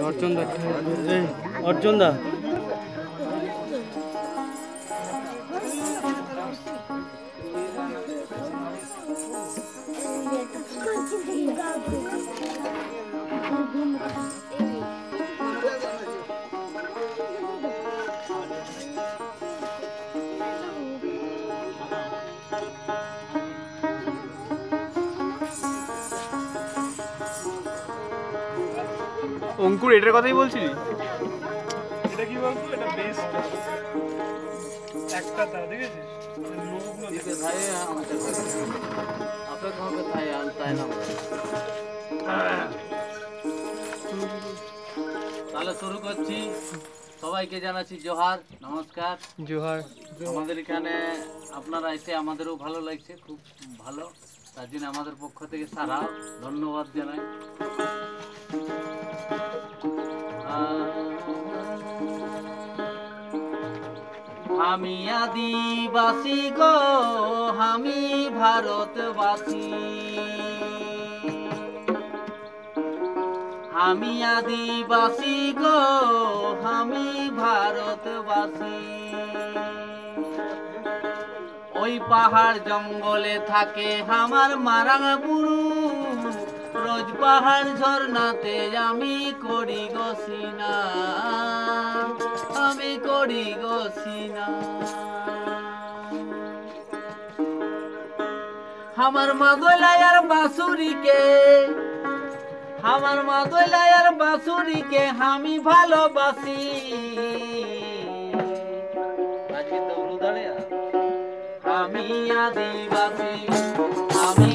অর্জুন দা, অর্জুন দা অঙ্কুর এটার কথাই বলছিলি? এটা কি বলতো, এটা বেস্ট একটা তা দেখেছিস তাহলে শুরু করছি। সবাইকে জানাচ্ছি জোহার, নমস্কার। জোহার। আমাদের এখানে আপনারা এসে আমাদেরও ভালো লাগছে, খুব ভালো। তার জন্য আমাদের পক্ষ থেকে সারা ধন্যবাদ জানাই। আমি আদিবাসী গো, আমি ভারতবাসী। আমি আদিবাসী গো, আমি ভারতবাসী। ওই পাহাড় জঙ্গলে থাকে আমার মারাঙা বুড়ু, রোজ পাহাড় ঝর্ণাতে আমি করি গো স্নান, আমি করি গো স্নান। আমার মাদলায়ার বাঁশুরিকে, আমার মাদলায়ার বাঁশুরিকে আমি ভালোবাসি। আমি আদিবাসী, আমি